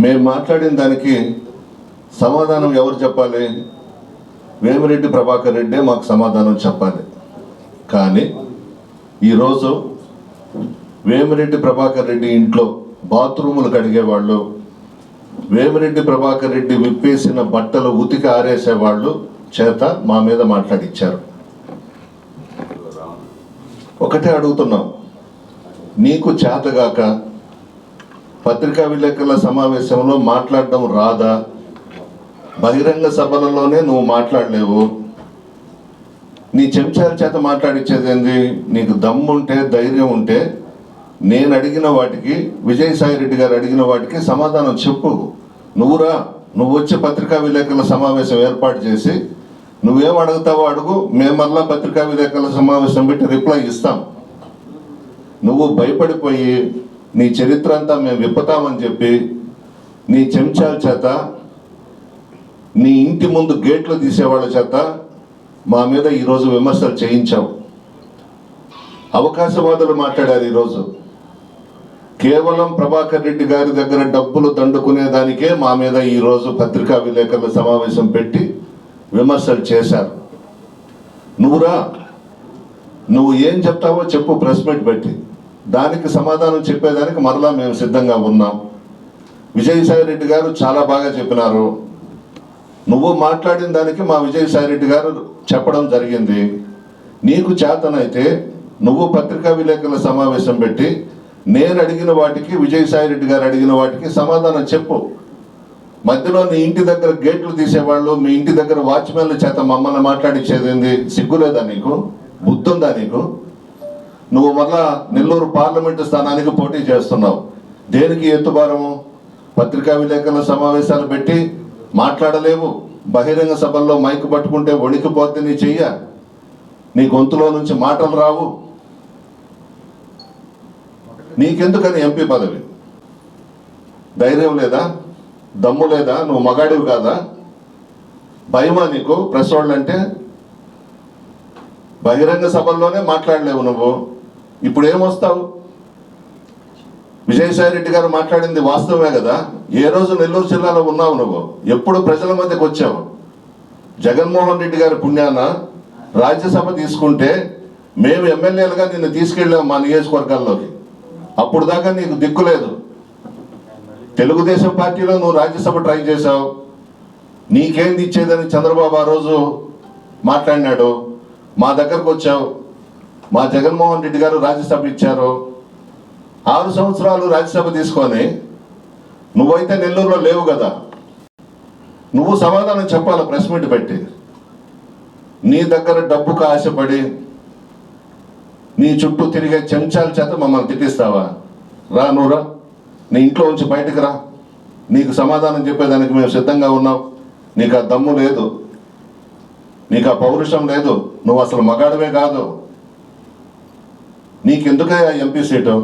మేము మాట్లాడిన దానికి సమాధానం ఎవరు చెప్పాలి? వేమిరెడ్డి ప్రభాకర్ రెడ్డే మాకు సమాధానం చెప్పాలి. కానీ ఈరోజు వేమిరెడ్డి ప్రభాకర్ రెడ్డి ఇంట్లో బాత్రూములు కడిగేవాళ్ళు, వేమిరెడ్డి ప్రభాకర్ రెడ్డి విప్పేసిన బట్టలు ఉతికి ఆరేసేవాళ్ళు చేత మా మీద మాట్లాడిచ్చారు. ఒకటే అడుగుతున్నాం, నీకు చేతగాక పత్రికా విలేకరుల సమావేశంలో మాట్లాడడం రాదా? బహిరంగ సభలలోనే నువ్వు మాట్లాడలేవు, నీ చెంచాల చేత మాట్లాడిచ్చేది ఏంది? నీకు దమ్ముంటే, ధైర్యం ఉంటే నేను అడిగిన వాటికి, విజయసాయి రెడ్డి గారు అడిగిన వాటికి సమాధానం చెప్పు. నువ్వు వచ్చి పత్రికా విలేకరుల సమావేశం ఏర్పాటు చేసి నువ్వేం అడుగుతావో అడుగు, మేము మళ్ళా పత్రికా విలేకరుల సమావేశం పెట్టి రిప్లై ఇస్తాం. నువ్వు భయపడిపోయి నీ చరిత్ర అంతా మేము విప్పుతామని చెప్పి నీ చెంచాల చేత, నీ ఇంటి ముందు గేట్లు తీసేవాళ్ళ చేత మా మీద ఈరోజు విమర్శలు చేయించావు. అవకాశవాదులు మాట్లాడారు. ఈరోజు కేవలం ప్రభాకర్ రెడ్డి గారి దగ్గర డబ్బులు దండుకునేదానికే మా మీద ఈరోజు పత్రికా విలేకరుల సమావేశం పెట్టి విమర్శలు చేశారు. నువ్వు ఏం చెప్తావో చెప్పు, ప్రెస్ మీట్ పెట్టి దానికి సమాధానం చెప్పేదానికి మరలా మేము సిద్ధంగా ఉన్నాం. విజయసాయి రెడ్డి గారు చాలా బాగా చెప్పినారు. నువ్వు మాట్లాడిన దానికి మా విజయసాయి రెడ్డి గారు చెప్పడం జరిగింది. నీకు చేతనైతే నువ్వు పత్రికా విలేకరుల సమావేశం పెట్టి నేను అడిగిన వాటికి, విజయసాయి రెడ్డి గారు అడిగిన వాటికి సమాధానం చెప్పు. మధ్యలో నీ ఇంటి దగ్గర గేట్లు తీసేవాళ్ళు, మీ ఇంటి దగ్గర వాచ్మెన్ల చేత మమ్మల్ని మాట్లాడించేది సిగ్గులేదా నీకు? బుద్ధుందా నీకు? నువ్వు మళ్ళా నెల్లూరు పార్లమెంటు స్థానానికి పోటీ చేస్తున్నావు. దేనికి ఎత్తుబారము? పత్రికా విలేకరుల సమావేశాలు పెట్టి మాట్లాడలేవు. బహిరంగ సభల్లో మైకు పట్టుకుంటే వణికిపోద్ది నీ చెయ్య, నీ గొంతులో నుంచి మాటలు రావు. నీకెందుకని ఎంపీ పదవి? ధైర్యం లేదా? దమ్ము లేదా? నువ్వు మగాడివి కాదా? భయమా నీకు ప్రెస్ వాళ్ళంటే? బహిరంగ సభల్లోనే మాట్లాడలేవు నువ్వు, ఇప్పుడు ఏమొస్తావు? విజయసాయి రెడ్డి గారు మాట్లాడింది వాస్తవమే కదా. ఏ రోజు నెల్లూరు జిల్లాలో ఉన్నావు నువ్వు? ఎప్పుడు ప్రజల మధ్యకు వచ్చావు? జగన్మోహన్ రెడ్డి గారి పుణ్యాన రాజ్యసభ తీసుకుంటే మేము ఎమ్మెల్యేలుగా నిన్ను తీసుకెళ్ళాము మా నియోజకవర్గాల్లోకి. అప్పుడు దాకా నీకు దిక్కులేదు. తెలుగుదేశం పార్టీలో నువ్వు రాజ్యసభ ట్రై చేశావు. నీకేంది ఇచ్చేదని చంద్రబాబు ఆ రోజు మాట్లాడినాడు. మా దగ్గరకు వచ్చావు. మా జగన్మోహన్ రెడ్డి గారు రాజ్యసభ ఇచ్చారు. 6 సంవత్సరాలు రాజ్యసభ తీసుకొని నువ్వైతే నెల్లూరులో లేవు కదా. నువ్వు సమాధానం చెప్పాలి ప్రెస్ మీట్ పెట్టి. నీ దగ్గర డబ్బుకు ఆశపడి నీ చుట్టూ తిరిగే చెంచాల చేత మమ్మల్ని తిట్టిస్తావా? నువ్వురా, నీ ఇంట్లో నుంచి బయటకు రా. నీకు సమాధానం చెప్పేదానికి మేము సిద్ధంగా ఉన్నాం. నీకు ఆ దమ్ము లేదు, నీకు ఆ పౌరుషం లేదు, నువ్వు అసలు మగాడివే కాదు. నీకెందుకయ్యా ఎంపీ సీటు?